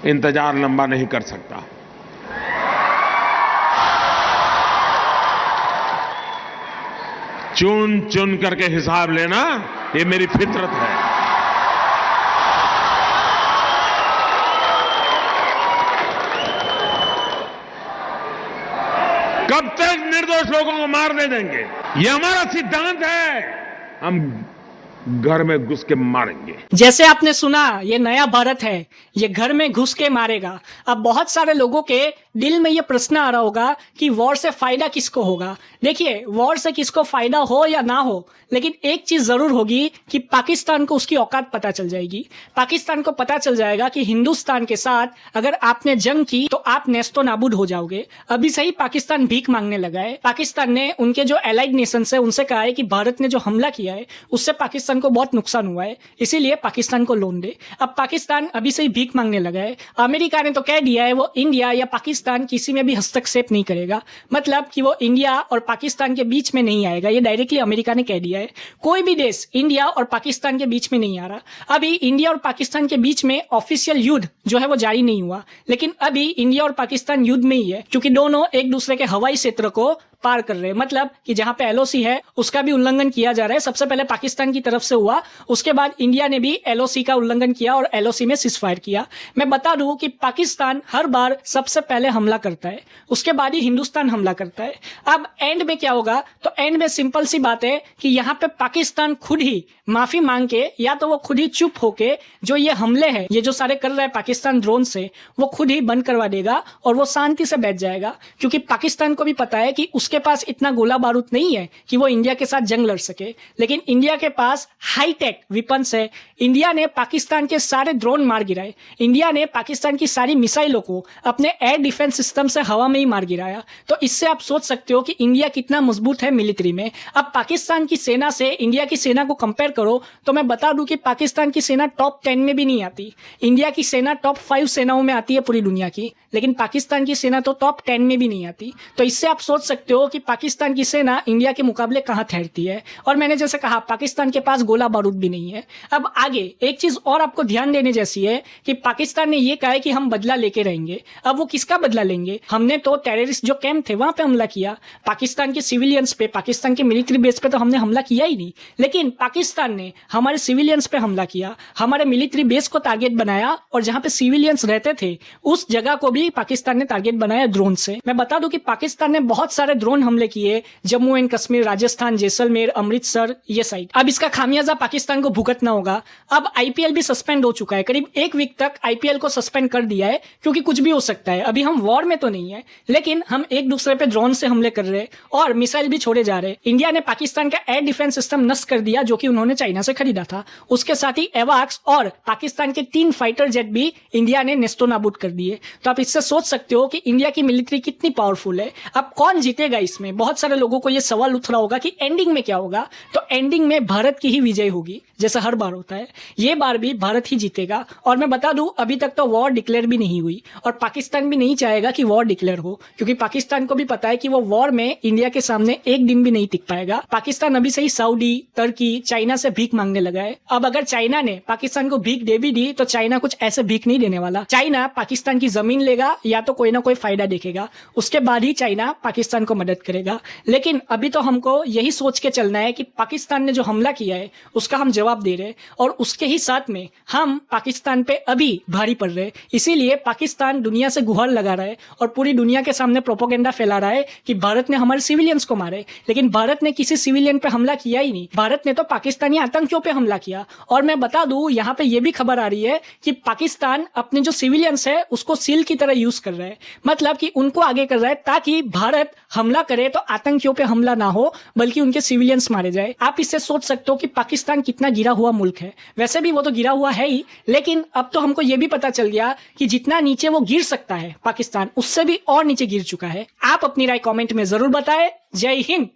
इंतजार लंबा नहीं कर सकता। चुन चुन करके हिसाब लेना, ये मेरी फितरत है। कब तक निर्दोष लोगों को मारने देंगे? ये हमारा सिद्धांत है। हम घर में घुस के मारेंगे। जैसे आपने सुना, ये नया भारत है, ये घर में घुस के मारेगा। अब बहुत सारे लोगों के दिल में ये प्रश्न आ रहा होगा कि वॉर से फायदा किसको होगा। देखिए, वॉर से किसको फायदा हो या ना हो, लेकिन एक चीज जरूर होगी कि पाकिस्तान को उसकी औकात पता चल जाएगी। पाकिस्तान को पता चल जाएगा कि हिंदुस्तान के साथ अगर आपने जंग की तो आप नेस्तो नाबूद हो जाओगे। अभी से ही पाकिस्तान भीख मांगने लगा है। पाकिस्तान ने उनके जो एलाइड नेशंस है उनसे कहा है कि भारत ने जो हमला किया है उससे पाकिस्तान को बहुत नुकसान हुआ है, इसीलिए पाकिस्तान को लोन दे। अब पाकिस्तान अभी से ही भीख मांगने लगा है। अमेरिका ने तो कह दिया है वो इंडिया या पाकिस्तान किसी में भी हस्तक्षेप नहीं करेगा, मतलब कि वो इंडिया और पाकिस्तान के बीच में नहीं आएगा। ये डायरेक्टली अमेरिका ने कह दिया है। कोई भी देश इंडिया और पाकिस्तान के बीच में नहीं आ रहा। अभी इंडिया और पाकिस्तान के बीच में ऑफिशियल युद्ध जो है वो जारी नहीं हुआ, लेकिन अभी इंडिया और पाकिस्तान युद्ध में ही है, क्योंकि दोनों एक दूसरे के हवाई क्षेत्र को पार कर रहे हैं। मतलब कि जहां पे एलओसी है उसका भी उल्लंघन किया जा रहा है। सबसे पहले पाकिस्तान की तरफ से हुआ, उसके बाद इंडिया ने भी एलओसी का उल्लंघन किया और एलओसी में सीजफायर किया। मैं बता दूं कि पाकिस्तान हर बार सबसे पहले हमला करता है, उसके बाद ही हिंदुस्तान हमला करता है। अब एंड में क्या होगा, तो एंड में सिंपल सी बात है कि यहाँ पे पाकिस्तान खुद ही माफी मांग के, या तो वो खुद ही चुप होके जो ये हमले हैं, ये जो सारे कर रहा है पाकिस्तान ड्रोन से, वो खुद ही बंद करवा देगा और वो शांति से बैठ जाएगा। क्योंकि पाकिस्तान को भी पता है कि उसके पास इतना गोला बारूद नहीं है कि वो इंडिया के साथ जंग लड़ सके, लेकिन इंडिया के पास हाईटेक वेपन्स है। इंडिया ने पाकिस्तान के सारे ड्रोन मार गिराए। इंडिया ने पाकिस्तान की सारी मिसाइलों को अपने एयर डिफेंस सिस्टम से हवा में ही मार गिराया। तो इससे आप सोच सकते हो कि इंडिया कितना मजबूत है मिलिट्री में। अब पाकिस्तान की सेना से इंडिया की सेना को कंपेयर करो तो मैं बता दूं कि पाकिस्तान की सेना टॉप 10 में भी नहीं आती। इंडिया की सेना टॉप 5 सेनाओं में आती है पूरी दुनिया की, लेकिन पाकिस्तान की सेना तो टॉप 10 में भी नहीं आती। तो इससे आप सोच सकते हो कि पाकिस्तान की सेना इंडिया के मुकाबले कहां ठहरती है। और मैंने जैसे कहा, पाकिस्तान के पास गोला बारूद भी नहीं है। अब आगे एक चीज और आपको ध्यान देने जैसी है कि पाकिस्तान ने यह कहा है कि हम बदला लेके रहेंगे। अब वो किसका बदला लेंगे? हमने तो टेररिस्ट जो कैंप थे वहां पे हमला किया, पाकिस्तान के सिविलियंस पे, पाकिस्तान के मिलिट्री बेस पे तो हमने हमला किया ही नहीं, लेकिन पाकिस्तान ने हमारे सिविलियंस पे हमला किया, हमारे मिलिट्री बेस को टारगेट बनाया और जहां पे सिविलियंस रहते थे उस जगह को भी पाकिस्तान ने टारगेट बनाया ड्रोन से। मैं बता दूं कि पाकिस्तान ने बहुत सारे ड्रोन हमले किए, जम्मू एंड कश्मीर, राजस्थान, जैसलमेर, अमृतसर, ये साइड। अब इसका खामियाजा पाकिस्तान को भुगतना होगा। अब आईपीएल भी सस्पेंड हो चुका है, करीब 1 वीक तक आईपीएल को सस्पेंड कर दिया है, क्योंकि कुछ भी हो सकता है। अभी हम वॉर में तो नहीं है, लेकिन हम एक दूसरे पे ड्रोन से हमले कर रहे हैं और मिसाइल भी छोड़े जा रहे हैं। इंडिया ने पाकिस्तान का एयर डिफेंस सिस्टम नष्ट कर दिया जो कि उन्होंने चाइना से खरीदा था। उसके साथ ही एवाक्स और पाकिस्तान के 3 फाइटर जेट भी इंडिया ने नेस्तो नाबूद कर दिए। तो आप इससे सोच सकते हो कि इंडिया की मिलिट्री कितनी पावरफुल है। अब कौन जीतेगा इसमें? बहुत सारे लोगों को यह सवाल उठ रहा होगा कि एंडिंग में क्या होगा। तो एंडिंग में भारत की ही विजय होगी, जैसा हर बार होता है। ये बार भी भारत ही जीतेगा। और मैं बता दूं, अभी तक तो वॉर डिक्लेयर भी नहीं हुई और पाकिस्तान भी नहीं चाहेगा कि वॉर डिक्लेयर हो, क्योंकि पाकिस्तान को भी पता है कि वो वॉर में इंडिया के सामने एक दिन भी नहीं टिक पाएगा। पाकिस्तान अभी से ही सऊदी, तुर्की, चाइना से भीख मांगने लगा है। अब अगर चाइना ने पाकिस्तान को भीख दे भी दी तो चाइना कुछ ऐसे भीख नहीं देने वाला। चाइना पाकिस्तान की जमीन लेगा या तो कोई ना कोई फायदा देखेगा, उसके बाद ही चाइना पाकिस्तान को मदद करेगा। लेकिन अभी तो हमको यही सोच के चलना है कि पाकिस्तान ने जो हमला किया है उसका हम जवाब दे रहे हैं और उसके ही साथ में हम पाकिस्तान पे अभी भारी पड़ रहे हैं। इसीलिए पाकिस्तान दुनिया से गुहार लगा रहा है और पूरी दुनिया के सामने प्रोपोगेंडा फैला रहा है कि भारत ने हमारे सिविलियंस को मारे, लेकिन भारत ने किसी सिविलियन पे हमला किया ही नहीं। भारत ने तो पाकिस्तानी आतंकियों पे हमला किया। और मैं बता दूं, यहाँ पे ये भी खबर आ रही है कि पाकिस्तान अपने जो सिविलियंस है उसको सील की तरह यूज कर रहा है, मतलब कि उनको आगे कर रहा है ताकि भारत हमला करे तो आतंकियों पे हमला ना हो बल्कि उनके सिविलियंस मारे जाए। आप इससे सोच सकते हो कि पाकिस्तान कितना गिरा हुआ मुल्क है। वैसे भी वो तो गिरा हुआ है ही, लेकिन अब तो हमको ये भी पता चल गया कि जितना नीचे वो गिर सकता है पाकिस्तान, उससे भी और नीचे गिर चुका है। आप अपनी राय कमेंट में जरूर बताएं। जय हिंद।